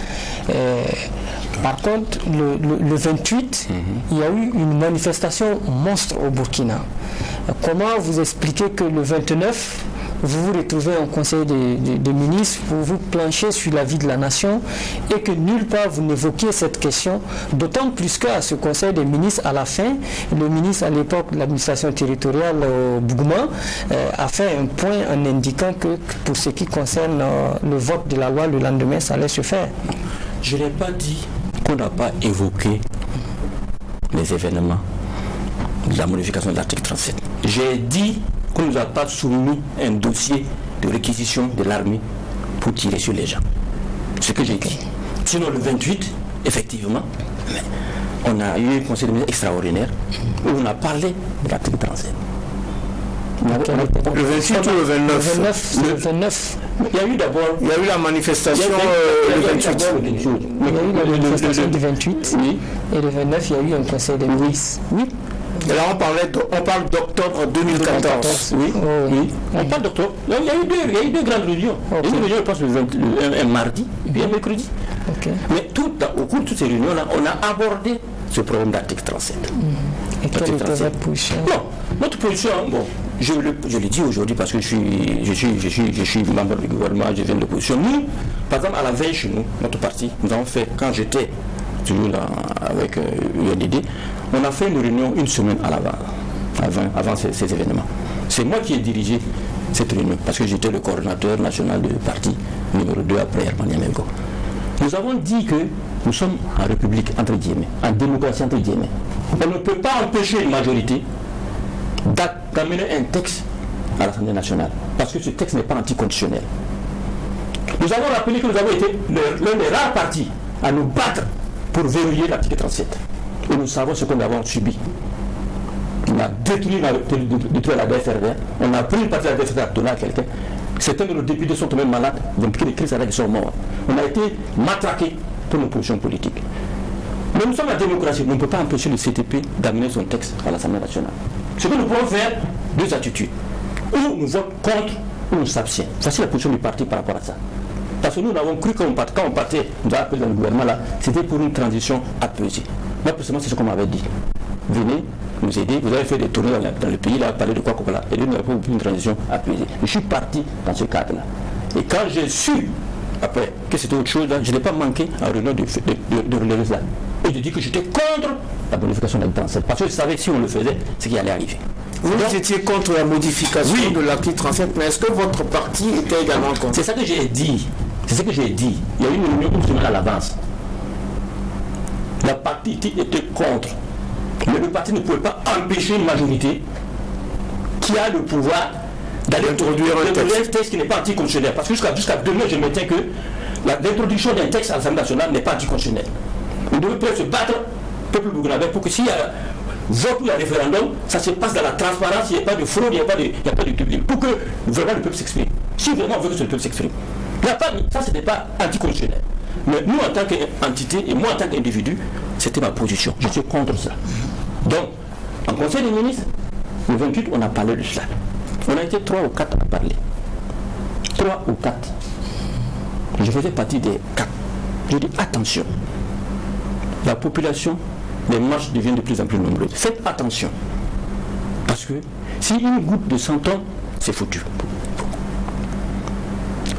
Par contre, le 28, il y a eu une manifestation monstre au Burkina. Comment vous expliquez que le 29, vous vous retrouvez en conseil des ministres pour vous plancher sur la vie de la nation et que nulle part vous n'évoquiez cette question, d'autant plus qu'à ce conseil des ministres, à la fin, le ministre à l'époque de l'administration territoriale, Bougma, a fait un point en indiquant que pour ce qui concerne le vote de la loi, le lendemain, ça allait se faire. Je n'ai pas dit qu'on n'a pas évoqué les événements de la modification de l'article 37. J'ai dit qu'on ne nous a pas soumis un dossier de réquisition de l'armée pour tirer sur les gens. Ce que j'ai dit. Sinon, le 28, effectivement, on a eu un conseil de ministres extraordinaire où on a parlé de l'article 37. Le 28 ou le 29? Le 29. Il y a eu d'abord... Il y a eu la manifestation le 28. Il y a eu la manifestation du 28. Oui. Et le 29, il y a eu un conseil des ministres. Oui. Et là, on parle d'octobre 2014. Oui, oui. On parle d'octobre. Il y a eu deux grandes réunions. Il y a eu une réunion, je pense, un mardi, puis un mercredi. Mais au cours de toutes ces réunions-là, on a abordé ce problème d'article 37. Et quelle était votre position? Non, notre position, bon, je le dis aujourd'hui parce que je suis membre du gouvernement, je viens de l'opposition. Nous, par exemple, à la veille chez nous, notre parti, nous avons fait, quand j'étais toujours là avec UNDD, on a fait une réunion une semaine avant ces événements. C'est moi qui ai dirigé cette réunion parce que j'étais le coordonnateur national du parti numéro 2 après Herman Yamelgo. Nous avons dit que nous sommes en république, entre guillemets, en démocratie, entre guillemets. On ne peut pas empêcher une majorité d'amener un texte à l'Assemblée nationale, parce que ce texte n'est pas anticonstitutionnel. Nous avons rappelé que nous avons été l'un des rares partis à nous battre pour verrouiller l'article 37. Et nous savons ce que nous avons subi. On a détruit la DFRD, on a pris une partie de la DFRD à donner à quelqu'un. Certains de nos députés sont tombés malades, ils ont pris des crises avec, ils sont morts. On a été matraqués pour nos positions politiques. Mais nous sommes la démocratie, on ne peut pas empêcher le CTP d'amener son texte à l'Assemblée nationale. Ce que nous pouvons faire, deux attitudes. Ou nous votons contre, ou nous s'abstiennent. Voici la position du parti par rapport à ça. Parce que nous avons cru quand on partait, nous avons appelé dans le gouvernement là, c'était pour une transition apaisée. Moi, personnellement, c'est ce qu'on m'avait dit. Venez nous aider, vous avez fait des tournées dans le pays, là, parler de quoi là, et nous avons pour une transition apaisée. Je suis parti dans ce cadre-là. Et quand j'ai su, après, que c'était autre chose, là, je n'ai pas manqué à réunion de relever ça. Et je dis que j'étais contre la modification de l'article 37, parce que je savais que si on le faisait, c'est qu'il allait arriver. Vous étiez contre la modification de l'article 37, mais est-ce que votre parti était également contre? C'est ça que j'ai dit. C'est ce que j'ai dit. Il y a eu une réunion une semaine à l'avance. La partie était contre. Mais le parti ne pouvait pas empêcher une majorité qui a le pouvoir d'aller introduire un texte qui n'est pas anticonstitutionnel. Parce que jusqu'à demain, je maintiens que l'introduction d'un texte à l'Assemblée nationale n'est pas anticonstitutionnelle. On devait peut-être se battre, peuple burkinabé, pour que s'il y a vote ou un référendum, ça se passe dans la transparence, il n'y a pas de fraude, il n'y a pas de public, pour que vraiment le peuple s'exprime. Si vraiment on veut que le peuple s'exprime. Ça, ce n'est pas anticonstitutionnel. Mais nous, en tant qu'entité, et moi, en tant qu'individu, c'était ma position. Je suis contre ça. Donc, en Conseil des ministres, le 28, on a parlé de cela. On a été 3 ou 4 à parler. 3 ou 4. Je faisais partie des 4. Je dis attention. La population, les marches deviennent de plus en plus nombreuses. Faites attention. Parce que si une goutte de 100 tonnes, c'est foutu.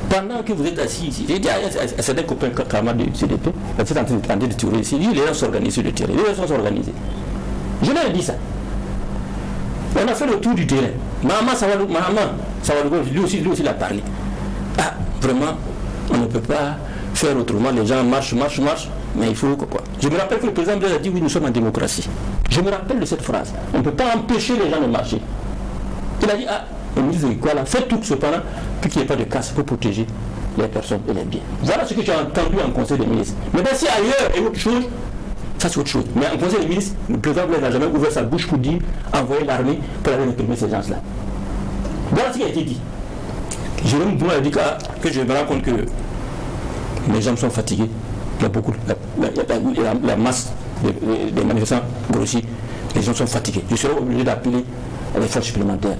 Pendant que vous êtes assis ici, j'ai dit à certains copains camarades du CDP, vous êtes en train de tirer ici, les gens s'organisent sur le terrain, les gens sont organisés. Je leur ai dit ça. On a fait le tour du terrain. Maman Sawalougo, lui aussi l'a parlé. Ah, vraiment, on ne peut pas faire autrement, les gens marchent, mais il faut quoi. Je me rappelle que le président Blaise a dit oui, nous sommes en démocratie. Je me rappelle de cette phrase. On ne peut pas empêcher les gens de marcher. Il a dit, on me dit quoi là, faites tout cependant, puis qu'il n'y ait pas de casse pour protéger les personnes et les biens. Voilà ce que j'ai entendu en Conseil des ministres. Mais si ailleurs est autre chose, ça c'est autre chose. Mais en Conseil des ministres, le président Blaise n'a jamais ouvert sa bouche pour dire envoyer l'armée pour aller réprimer ces gens-là. Voilà ce qui a été dit. Jérôme Bouna a dit que je me rends compte que les gens sont fatigués. Il y a beaucoup, la masse des manifestants grossit. Les gens sont fatigués. Je serai obligé d'appeler les forces supplémentaires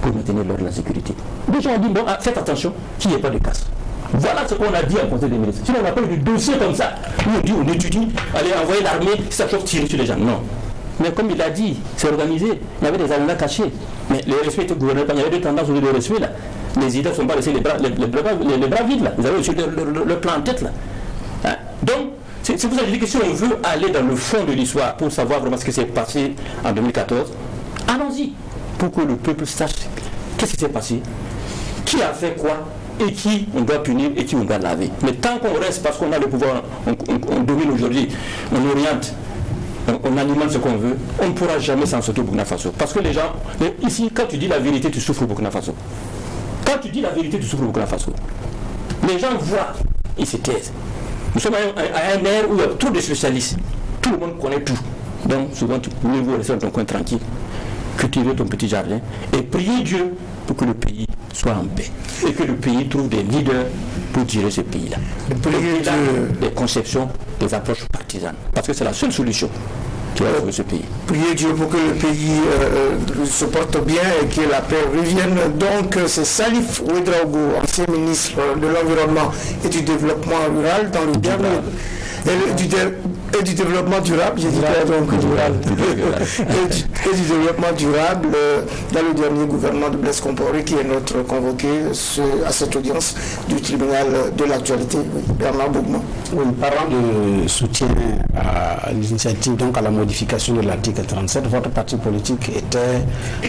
pour maintenir l'ordre de la sécurité. Les gens ont dit, bon, faites attention qu'il n'y ait pas de casse. Voilà ce qu'on a dit en Conseil des ministres. Si on appelle du dossier comme ça, on dit, on étudie, allez envoyer l'armée, ça chauffe tirer sur les gens. Non. Mais comme il a dit, c'est organisé, il y avait des agendas cachés. Mais le respect était gouverné, il y avait deux tendances au respect là. Les idées ne sont pas laissés les bras vides là. Ils avaient aussi le plan en tête là. Hein? Donc, c'est pour ça que je dis que si on veut aller dans le fond de l'histoire pour savoir vraiment ce qui s'est passé en 2014, allons-y pour que le peuple sache qu'est-ce qui s'est passé, qui a fait quoi, et qui on doit punir et qui on doit laver. Mais tant qu'on reste, parce qu'on a le pouvoir, on domine aujourd'hui, on oriente, on alimente ce qu'on veut, on ne pourra jamais s'en sortir au Burkina Faso. Parce que les gens, ici, quand tu dis la vérité, tu souffres au Burkina Faso. Quand tu dis la vérité, tu souffres au Burkina Faso. Les gens voient, ils se taisent. Nous sommes à un ère où il y a trop de spécialistes. Tout le monde connaît tout. Donc souvent, tu peux mieux rester dans ton coin tranquille, cultiver ton petit jardin et prier Dieu pour que le pays soit en paix. Et que le pays trouve des leaders pour gérer ce pays-là. Des conceptions, des approches partisanes. Parce que c'est la seule solution. qui va sauver ce pays. Priez Dieu pour que le pays se porte bien et que la paix revienne. Donc, c'est Salif Ouedraogo, ancien ministre de l'Environnement et du Développement rural dans le dernier... Et du développement durable, j'ai dit donc durable. Et du développement durable dans le dernier gouvernement de Blaise Compaoré qui est notre convoqué à cette audience du tribunal de l'actualité. Bernard Bougman. Oui, parlant de soutien à l'initiative, donc à la modification de l'article 37, votre parti politique était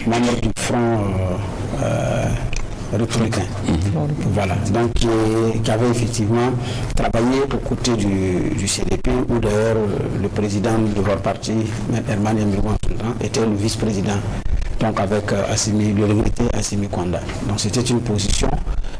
membre du Front républicain. Voilà, donc qui avait effectivement travaillé aux côtés du CDP, où d'ailleurs le président de votre parti, Herman Yambirouan, était le vice-président, donc avec le regretté Assimi Kwanda. Donc c'était une position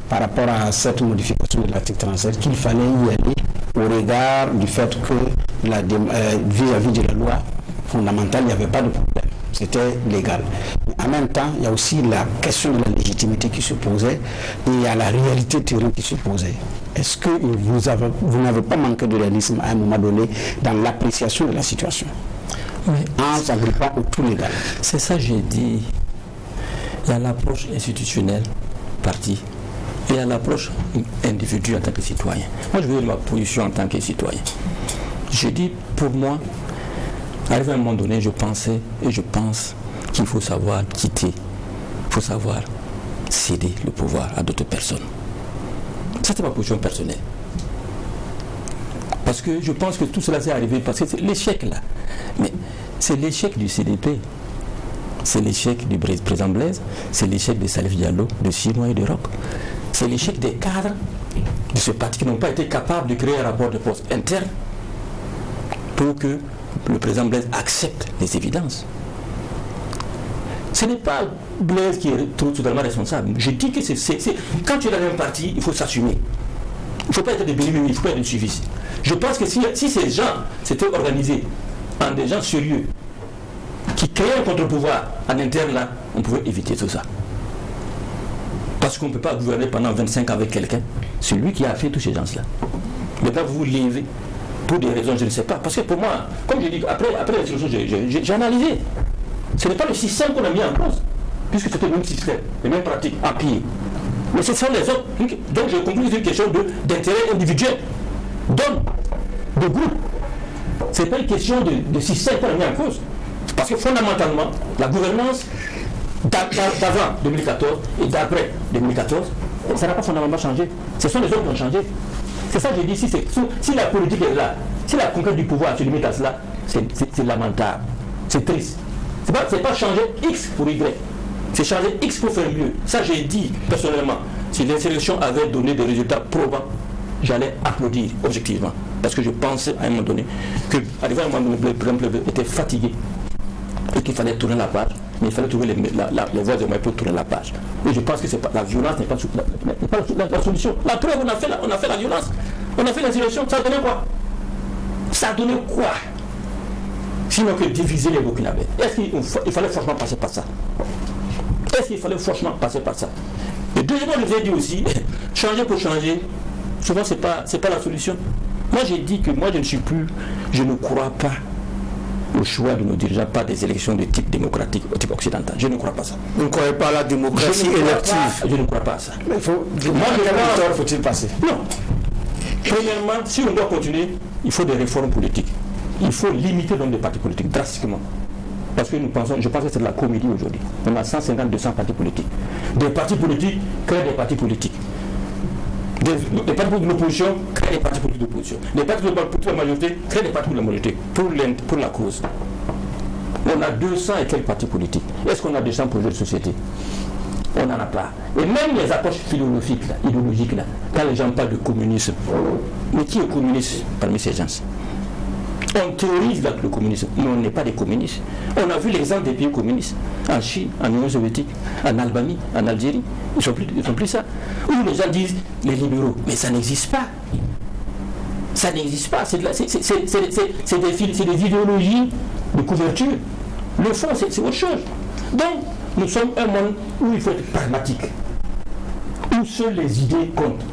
par rapport à cette modification de l'article 37 qu'il fallait y aller au regard du fait que vis-à-vis de la loi fondamentale, il n'y avait pas de problème. C'était légal. Mais en même temps, il y a aussi la question de la légitimité qui se posait et il y a la réalité théorique qui se posait. Est-ce que vous n'avez pas manqué de réalisme à un moment donné dans l'appréciation de la situation en s'agrippant au tout légal? C'est ça que j'ai dit. Il y a l'approche institutionnelle, parti, et il y a l'approche individu en tant que citoyen. Moi, je veux dire ma position en tant que citoyen. Je dis, pour moi, arrivé à un moment donné, je pensais et je pense qu'il faut savoir quitter, il faut savoir céder le pouvoir à d'autres personnes. Ça, c'est ma position personnelle. Parce que je pense que tout cela s'est arrivé parce que c'est l'échec là. Mais c'est l'échec du CDP, c'est l'échec du président Blaise, c'est l'échec de Salif Diallo, de Sinois et de Roch. C'est l'échec des cadres de ce parti qui n'ont pas été capables de créer un rapport de poste interne pour que le président Blaise accepte les évidences. Ce n'est pas Blaise qui est totalement responsable. Je dis que quand tu es dans un parti, il faut s'assumer. Il ne faut pas être des bénévoles, il ne faut pas être des suivistes. Je pense que si ces gens s'étaient organisés en des gens sérieux, qui créaient un contre-pouvoir en interne là, on pouvait éviter tout ça. Parce qu'on ne peut pas gouverner pendant 25 ans avec quelqu'un. C'est lui qui a fait tous ces gens-là. Mais pas vous lever. Pour des raisons, je ne sais pas. Parce que pour moi, comme je dis, après la situation, j'ai analysé. Ce n'est pas le système qu'on a mis en cause, puisque c'était le même système, les mêmes pratiques, empire. Mais ce sont les autres. Donc j'ai compris que c'est une question d'intérêt individuel, d'hommes, de groupe. Ce n'est pas une question de système qu'on a mis en cause. Parce que fondamentalement, la gouvernance d'avant 2014 et d'après 2014, ça n'a pas fondamentalement changé. Ce sont les autres qui ont changé. C'est ça que j'ai dit, si la politique est là, si la conquête du pouvoir se limite à cela, c'est lamentable, c'est triste. C'est pas changer X pour Y, c'est changer X pour faire mieux. Ça j'ai dit personnellement, si l'insurrection avait donné des résultats probants, j'allais applaudir objectivement. Parce que je pensais à un moment donné qu'arrivé à un moment donné, le président était fatigué et qu'il fallait tourner la page. Mais il fallait trouver les voies de moyens pour tourner la page. Et je pense que la violence n'est pas la solution. La preuve, on a fait la violence. On a fait l'insurrection. Ça a donné quoi? Ça a donné quoi? Sinon que diviser les Burkinabés. Est-ce qu'il fallait franchement passer par ça? Est-ce qu'il fallait franchement passer par ça? Et deuxièmement, je vous ai dit aussi, changer pour changer, souvent c'est pas la solution. Moi j'ai dit que moi je ne crois pas au choix de nos dirigeants par des élections de type démocratique, de type occidental. Je ne crois pas ça. Vous ne croyez pas à la démocratie élective? Je ne crois pas à ça. Mais faut-il passer? Non. Premièrement, si on doit continuer, il faut des réformes politiques. Il faut limiter le nombre de partis politiques drastiquement. Parce que je pense que c'est de la comédie aujourd'hui. On a 150-200 partis politiques. Des partis politiques créent des partis politiques. Des partis de l'opposition créent des partis politiques d'opposition. Des partis de la majorité créent des partis de la majorité pour la cause. On a 200 et quelques partis politiques. Est-ce qu'on a 200 projets de société? On n'en a pas. Et même les approches philosophiques, idéologiques, quand les gens parlent de communisme, mais qui est communiste parmi ces gens? On théorise le communisme, mais on n'est pas des communistes. On a vu l'exemple des pays communistes, en Chine, en Union soviétique, en Albanie, en Algérie. Ils sont plus ça. Où les gens disent les libéraux, mais ça n'existe pas. Ça n'existe pas. C'est des idéologies de couverture. Le fond, c'est autre chose. Donc, nous sommes un monde où il faut être pragmatique, où seules les idées comptent.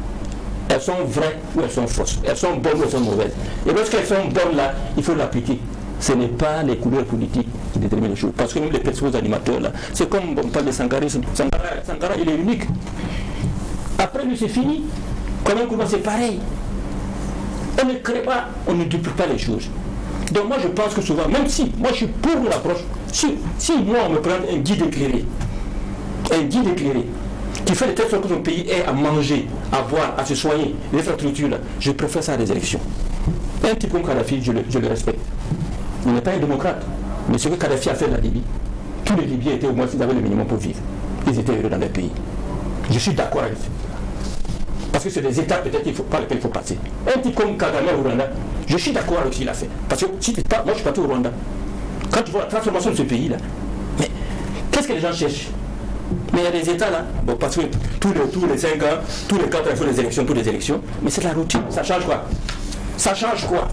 Elles sont vraies ou elles sont fausses. Elles sont bonnes ou elles sont mauvaises. Et lorsqu'elles sont bonnes là, il faut l'appliquer. ce n'est pas les couleurs politiques qui déterminent les choses. Parce que nous, les personnes animateurs, là, c'est comme on parle de sankarisme. Sankara, il est unique. Après lui, c'est fini. Comme un c'est pareil. On ne crée pas, on ne duplique pas les choses. Donc moi, je pense que souvent, même si moi, je suis pour l'approche, si moi, on me prend un guide éclairé, qui fait de telle sorte que son pays ait à manger, à boire, à se soigner, les infrastructures, là, je préfère ça à des élections. Un type comme Kadhafi, je le respecte. Il n'est pas un démocrate. Mais ce que Kadhafi a fait de la Libye, tous les Libyens étaient au moins, s'ils avaient le minimum pour vivre. Ils étaient heureux dans leur pays. Je suis d'accord avec ça. Parce que c'est des étapes peut-être par lesquelles il faut passer. Un type comme Kagame au Rwanda, je suis d'accord avec ce qu'il a fait. Parce que si tu pas, moi je suis parti au Rwanda. Quand tu vois la transformation de ce pays-là, mais qu'est-ce que les gens cherchent? Mais il y a des États là, bon, parce que tous les 5 ans, tous les 4 ans, il faut des élections, toutes les élections, mais c'est de la routine, ça change quoi? Ça change quoi?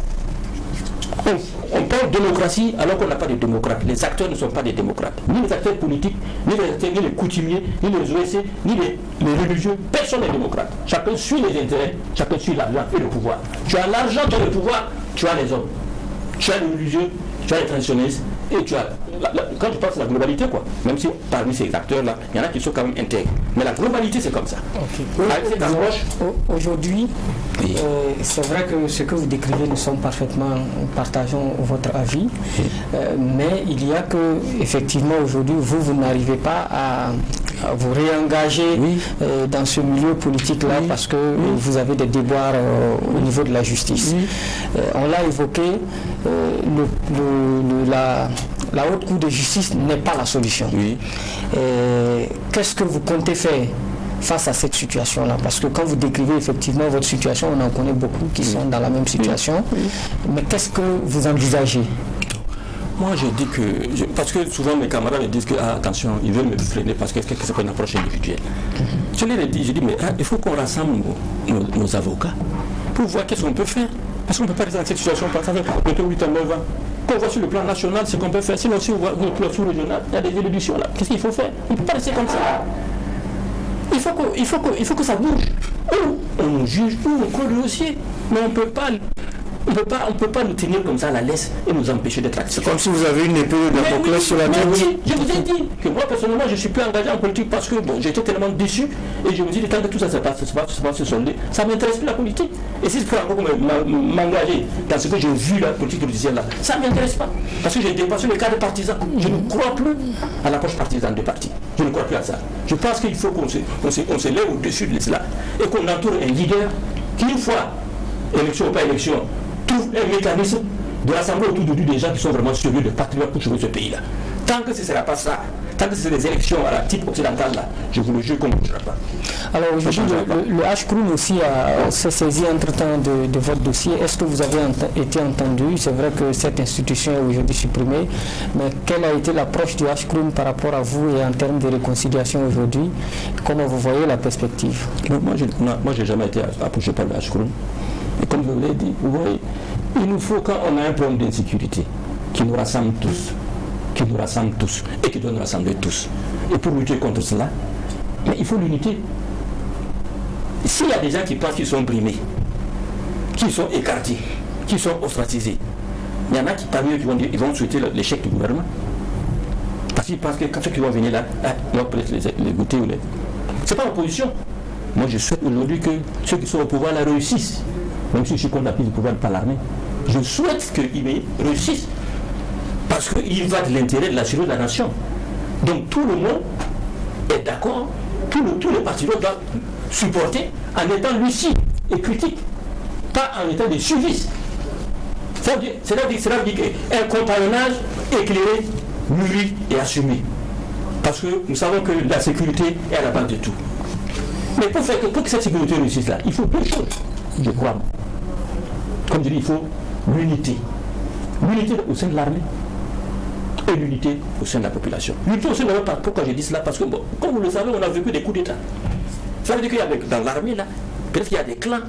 On parle de démocratie alors qu'on n'a pas de démocrates. Les acteurs ne sont pas des démocrates. Ni les acteurs politiques, ni les coutumiers, ni les OSC, ni les religieux. Personne n'est démocrate. Chacun suit les intérêts, chacun suit l'argent et le pouvoir. Tu as l'argent, tu as le pouvoir, tu as les hommes. Tu as les religieux, tu as les traditionnalistes et tu as... quand je pense à la globalité, quoi, même si parmi ces acteurs-là, il y en a qui sont quand même intègres. Mais la globalité, c'est comme ça. Okay. Avec cette approche... Aujourd'hui, oui. C'est vrai que ce que vous décrivez, nous sommes parfaitement, partageons votre avis, mais il y a que, effectivement, aujourd'hui, vous n'arrivez pas à vous réengager dans ce milieu politique-là parce que vous avez des déboires au niveau de la justice. On l'a évoqué, la haute cour de justice n'est pas la solution. Qu'est-ce que vous comptez faire face à cette situation-là? Parce que quand vous décrivez effectivement votre situation, on en connaît beaucoup qui sont dans la même situation. Mais qu'est-ce que vous envisagez? Moi, je dis que... parce que souvent mes camarades me disent que, attention, ils veulent me freiner parce que c'est pas une approche individuelle. Je leur ai dit, mais il faut qu'on rassemble nos avocats pour voir qu'est-ce qu'on peut faire. Parce qu'on ne peut pas rester dans cette situation par exemple, bientôt 8 ans, 9 ans. Qu'on voit sur le plan national ce qu'on peut faire. Sinon, si on voit sur le plan sous-régional, il y a des évolutions là. Qu'est-ce qu'il faut faire? On ne peut pas rester comme ça. Il faut que ça bouge. Ou on nous juge, ou on colle le dossier. Mais on ne peut pas nous tenir comme ça à la laisse et nous empêcher d'être actifs. C'est comme si vous avez une épée de Damoclès sur la tête. Oui, je vous ai dit que moi personnellement je ne suis plus engagé en politique parce que bon, j'étais tellement déçu et je me dis tant que tout ça va se solder, ça ne m'intéresse plus la politique. Et si je peux encore m'engager dans ce que j'ai vu la politique judiciaire là, ça ne m'intéresse pas. Parce que j'ai dépassé le cadre partisan. Je ne crois plus à l'approche partisane des partis. Je ne crois plus à ça. Je pense qu'il faut qu'on se lève au-dessus de cela et qu'on entoure un leader qui, une fois, élection ou pas élection, trouve un mécanisme de rassembler autour de lui des gens qui sont vraiment sérieux de patriotes pour sauver ce pays-là. Tant que ce ne sera pas ça, tant que c'est des élections à la type occidentale là, je vous le jure qu'on ne bougera pas. Alors aujourd'hui, le HCROUN aussi s'est saisi entre-temps de votre dossier. Est-ce que vous avez été entendu? C'est vrai que cette institution est aujourd'hui supprimée, mais quelle a été l'approche du HCROUN par rapport à vous et en termes de réconciliation aujourd'hui? Comment vous voyez la perspective? Moi, je n'ai jamais été approché par le HCROUN. Et comme je vous l'ai dit, vous voyez, il nous faut, quand on a un problème d'insécurité, qui nous rassemble tous, et qui doit nous rassembler tous. Et pour lutter contre cela, mais il faut l'unité. S'il y a des gens qui pensent qu'ils sont brimés, qui sont écartés, qui sont ostracisés, il y en a qui parmi eux qui vont dire, ils vont souhaiter l'échec du gouvernement. Parce qu'ils pensent que quand ceux qui vont venir là, on va peut-être les goûter ou les... C'est pas l'opposition. Moi je souhaite aujourd'hui que ceux qui sont au pouvoir la réussissent. Même si je suis contre la prise du pouvoir par l'armée, je souhaite qu'ils réussissent. Parce qu'il va de l'intérêt de la survie de la nation. Donc tout le monde est d'accord, tous les partis doivent supporter en étant lucide et critique, pas en étant des suivistes. C'est là qu'un compagnonnage éclairé, mûri et assumé. Parce que nous savons que la sécurité est à la base de tout. Mais pour que cette sécurité réussisse là, il faut deux choses, je crois. Comme je dis, il faut l'unité. L'unité au sein de l'armée et l'unité au sein de la population. L'unité au sein de l'armée, pourquoi je dis cela? Parce que, bon, comme vous le savez, on a vécu des coups d'État. Ça veut dire qu'il y a dans l'armée, là, peut-être qu'il y a des clans,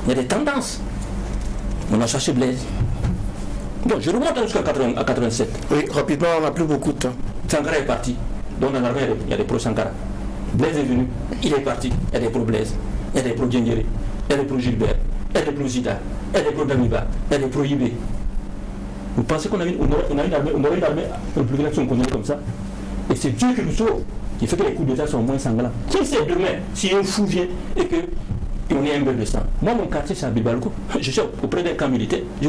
il y a des tendances. On a cherché Blaise. Bon, je remonte jusqu'à 87. Oui, rapidement, on n'a plus beaucoup de temps. Sankara est parti. Donc dans l'armée, il y a des pro-Sankara. Blaise est venu, il est parti. Il y a des pro-Blaise, il y a des pro-Diengere, il y a des pro-Gilbert, il y a des pro-Zida, il y a des pro-Damiba, il y a des pro-Ibé. Vous pensez qu'on a une armée républicaine comme ça? Et c'est Dieu qui nous sauve, qui fait que les coups d'État sont moins sanglants. Qui sait demain, si un fou vient et qu'on est un peu de sang? Moi, mon quartier, c'est à Bibalco. Je suis auprès d'un camp militaire. Je